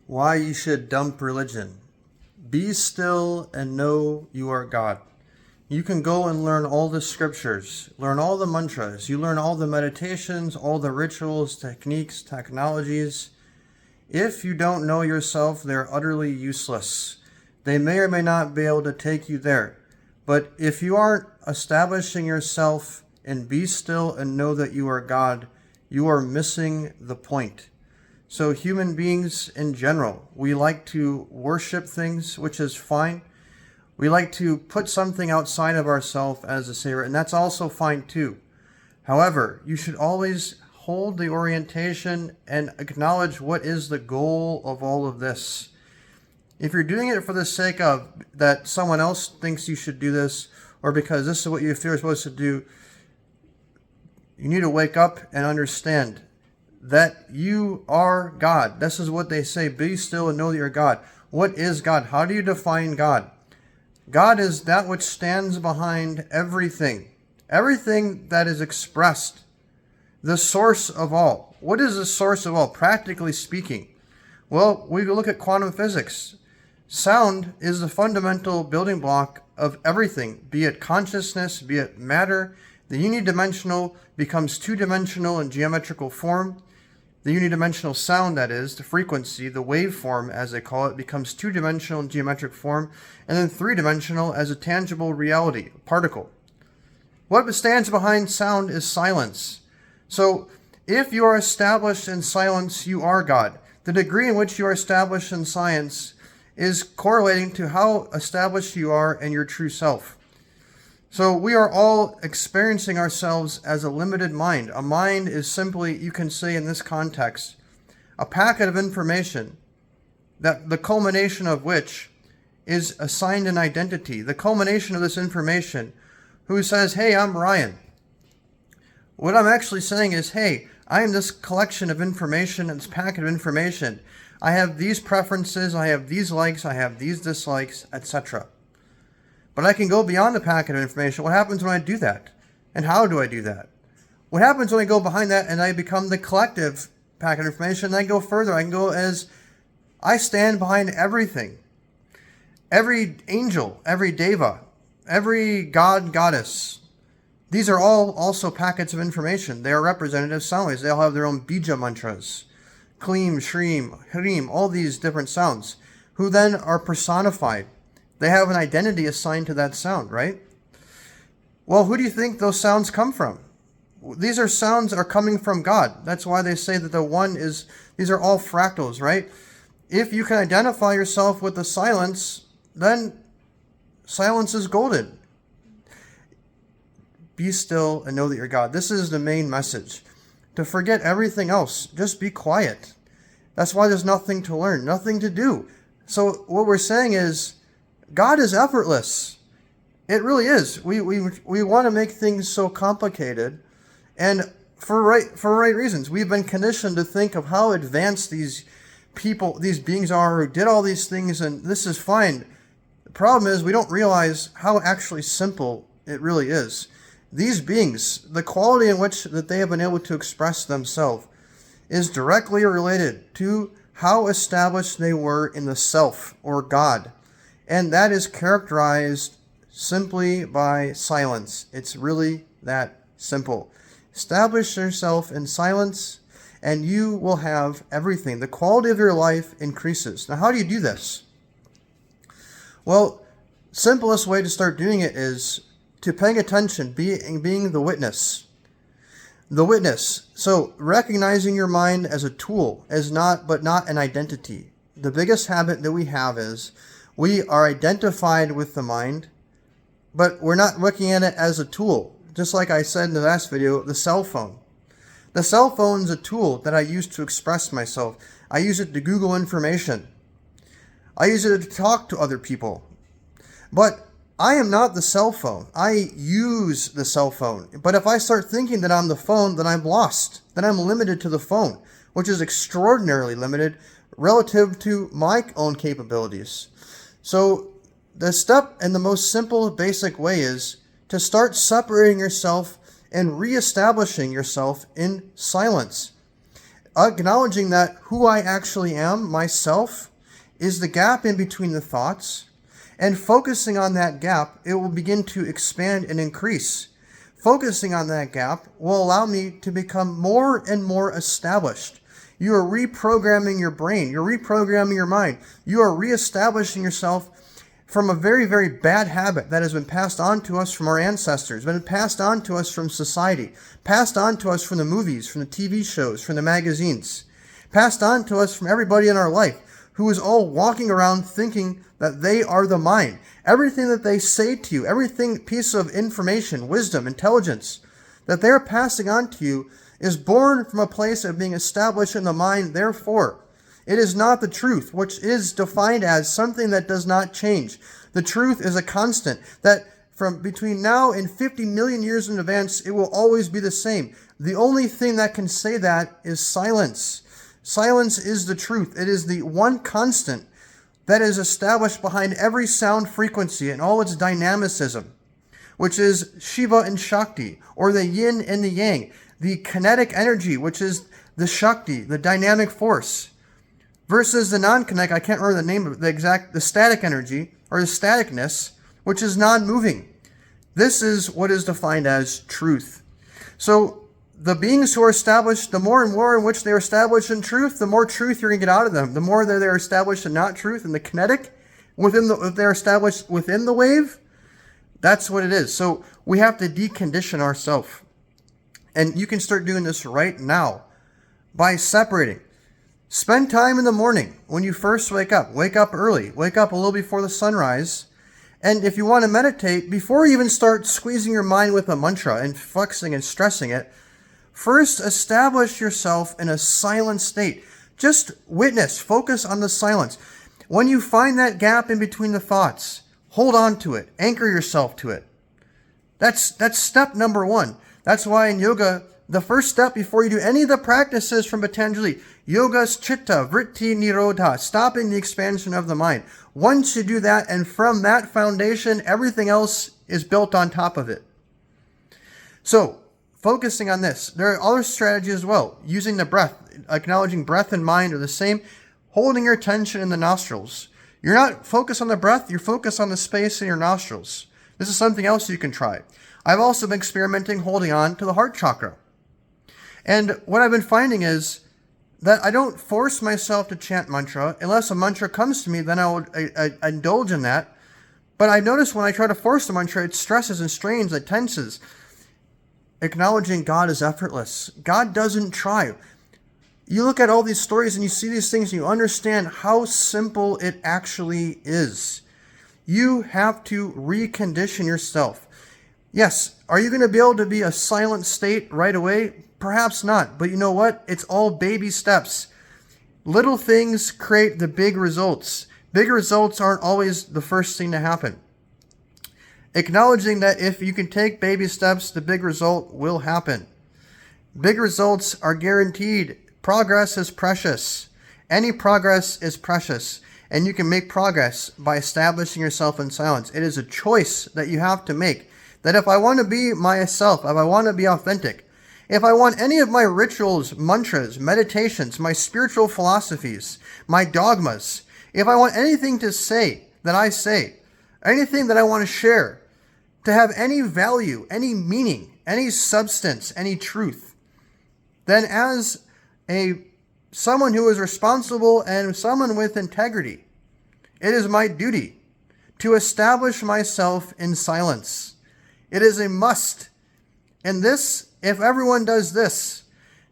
Why you should dump religion. Be still and know you are God. You can go and learn all the scriptures, learn all the mantras, you learn all the meditations, all the rituals, techniques, technologies. If you don't know yourself, they're utterly useless. They may or may not be able to take you there. But if you aren't establishing yourself and be still and know that you are God, you are missing the point. So human beings in general, we like to worship things, which is fine. We like to put something outside of ourselves as a savior, and that's also fine too. However, you should always hold the orientation and acknowledge what is the goal of all of this. If you're doing it for the sake of that someone else thinks you should do this, or because this is what you feel you're supposed to do, you need to wake up and understand that you are God. This is what they say, be still and know that you're God. What is God? How do you define God? God is that which stands behind everything. Everything that is expressed. The source of all. What is the source of all, practically speaking? Well, we look at quantum physics. Sound is the fundamental building block of everything, be it consciousness, be it matter. The unidimensional becomes two-dimensional in geometrical form. The unidimensional sound, that is, the frequency, the waveform as they call it, becomes two-dimensional in geometric form, and then three-dimensional as a tangible reality, a particle. What stands behind sound is silence. So, if you are established in silence, you are God. The degree in which you are established in science is correlating to how established you are in your true self. So we are all experiencing ourselves as a limited mind. A mind is simply, you can say in this context, a packet of information that the culmination of which is assigned an identity. The culmination of this information, who says, hey, I'm Ryan. What I'm actually saying is, hey, I am this collection of information, this packet of information. I have these preferences, I have these likes, I have these dislikes, etc. But I can go beyond the packet of information. What happens when I do that? And how do I do that? What happens when I go behind that and I become the collective packet of information? And I go further. I can go as I stand behind everything. Every angel, every deva, every god, goddess. These are all also packets of information. They are representative sounds. They all have their own bija mantras. Kleem, shreem, harim, all these different sounds, who then are personified. They have an identity assigned to that sound, right? Well, who do you think those sounds come from? These are sounds that are coming from God. That's why they say that the one is, these are all fractals, right? If you can identify yourself with the silence, then silence is golden. Be still and know that you're God. This is the main message. To forget everything else, just be quiet. That's why there's nothing to learn, nothing to do. So what we're saying is, God is effortless. It really is. We want to make things so complicated, and for right reasons. We've been conditioned to think of how advanced these people, these beings are, who did all these things, and this is fine. The problem is we don't realize how actually simple it really is. These beings, the quality in which that they have been able to express themselves, is directly related to how established they were in the self, or God. And that is characterized simply by silence. It's really that simple. Establish yourself in silence, and you will have everything. The quality of your life increases. Now, how do you do this? Well, simplest way to start doing it is to paying attention, being the witness. The witness. So, recognizing your mind as a tool, but not an identity. The biggest habit that we have is we are identified with the mind, but we're not looking at it as a tool. Just like I said in the last video, the cell phone. The cell phone is a tool that I use to express myself. I use it to Google information. I use it to talk to other people. But I am not the cell phone. I use the cell phone. But if I start thinking that I'm the phone, then I'm lost. Then I'm limited to the phone, which is extraordinarily limited relative to my own capabilities. So the step and the most simple, basic way is to start separating yourself and reestablishing yourself in silence. acknowledging that who I actually am, myself, is the gap in between the thoughts, and focusing on that gap, it will begin to expand and increase. Focusing on that gap will allow me to become more and more established. You are reprogramming your brain. You're reprogramming your mind. You are reestablishing yourself from a very, very bad habit that has been passed on to us from our ancestors, been passed on to us from society, passed on to us from the movies, from the TV shows, from the magazines, passed on to us from everybody in our life who is all walking around thinking that they are the mind. Everything that they say to you, everything piece of information, wisdom, intelligence that they're passing on to you is born from a place of being established in the mind. Therefore, it is not the truth, which is defined as something that does not change. The truth is a constant that from between now and 50 million years in advance, it will always be the same. The only thing that can say that is silence. Silence is the truth. It is the one constant that is established behind every sound frequency and all its dynamicism, which is Shiva and Shakti, or the yin and the yang, the kinetic energy, which is the Shakti, the dynamic force, versus the non-kinetic, I can't remember the name of the static energy, or the staticness, which is non-moving. This is what is defined as truth. So the beings who are established, the more and more in which they are established in truth, the more truth you're going to get out of them. The more that they're established in not truth, and the kinetic, if they're established within the wave, that's what it is. So we have to decondition ourselves. And you can start doing this right now by separating. Spend time in the morning when you first wake up. Wake up early. Wake up a little before the sunrise. And if you want to meditate, before you even start squeezing your mind with a mantra and flexing and stressing it, first, establish yourself in a silent state. Just witness, focus on the silence. When you find that gap in between the thoughts, hold on to it, anchor yourself to it. That's step number one. That's why in yoga, the first step before you do any of the practices from Patanjali, yoga's chitta, vritti, nirodha, stopping the expansion of the mind. Once you do that, and from that foundation, everything else is built on top of it. So, focusing on this. There are other strategies as well. Using the breath, acknowledging breath and mind are the same. Holding your attention in the nostrils. You're not focused on the breath, you're focused on the space in your nostrils. This is something else you can try. I've also been experimenting holding on to the heart chakra. And what I've been finding is that I don't force myself to chant mantra. Unless a mantra comes to me, then I will indulge in that. But I notice when I try to force the mantra, it stresses and strains, it tenses. Acknowledging God is effortless. God doesn't try. You look at all these stories and you see these things and you understand how simple it actually is. You have to recondition yourself. Yes, are you going to be able to be a silent state right away? Perhaps not. But you know what? It's all baby steps. Little things create the big results. Big results aren't always the first thing to happen. Acknowledging that if you can take baby steps, the big result will happen. Big results are guaranteed. Progress is precious. Any progress is precious. And you can make progress by establishing yourself in silence. It is a choice that you have to make. That if I want to be myself, if I want to be authentic, if I want any of my rituals, mantras, meditations, my spiritual philosophies, my dogmas, if I want anything to say that I say, anything that I want to share, to have any value, any meaning, any substance, any truth, then as someone who is responsible and someone with integrity, it is my duty to establish myself in silence. It is a must. And this, if everyone does this,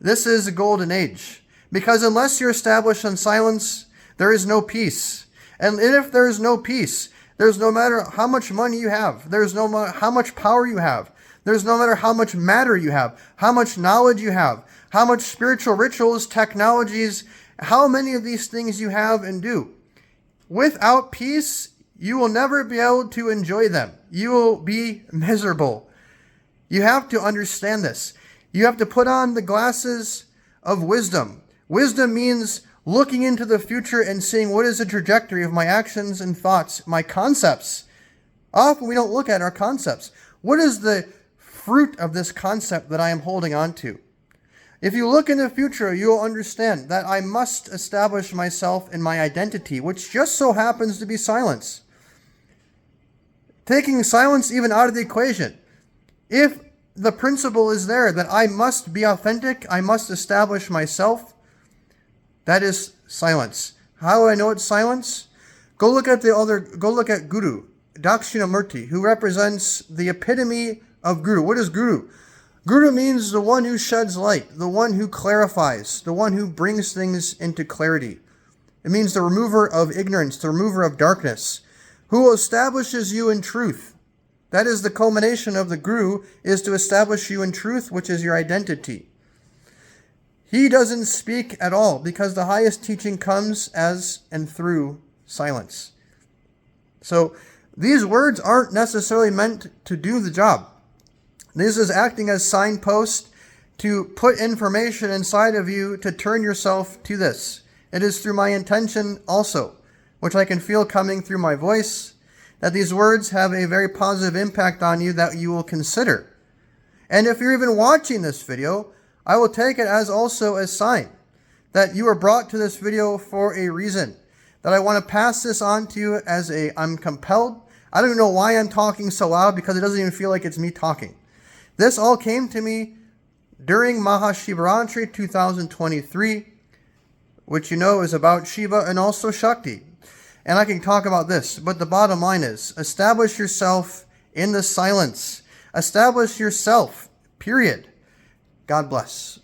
this is a golden age. Because unless you're established in silence, there is no peace. And if there is no peace, there's no matter how much money you have, there's no matter how much power you have, there's no matter how much matter you have, how much knowledge you have, how much spiritual rituals, technologies, how many of these things you have and do. Without peace, you will never be able to enjoy them. You will be miserable. You have to understand this. You have to put on the glasses of wisdom. Wisdom means looking into the future and seeing what is the trajectory of my actions and thoughts, my concepts. Often we don't look at our concepts. What is the fruit of this concept that I am holding on to? If you look in the future, you will understand that I must establish myself in my identity, which just so happens to be silence. Taking silence even out of the equation. If the principle is there that I must be authentic, I must establish myself, that is silence. How do I know it's silence? Go look at Guru, Dakshinamurti, who represents the epitome of Guru. What is Guru? Guru means the one who sheds light, the one who clarifies, the one who brings things into clarity. It means the remover of ignorance, the remover of darkness, who establishes you in truth. That is the culmination of the Guru, is to establish you in truth, which is your identity. He doesn't speak at all because the highest teaching comes as and through silence. So these words aren't necessarily meant to do the job. This is acting as signpost to put information inside of you to turn yourself to this. It is through my intention also, which I can feel coming through my voice, that these words have a very positive impact on you that you will consider. And if you're even watching this video, I will take it as also a sign that you are brought to this video for a reason, that I want to pass this on to you as I'm compelled. I don't even know why I'm talking so loud because it doesn't even feel like it's me talking. This all came to me during Mahashivratri 2023, which you know is about Shiva and also Shakti. And I can talk about this, but the bottom line is, establish yourself in the silence. Establish yourself, period. God bless.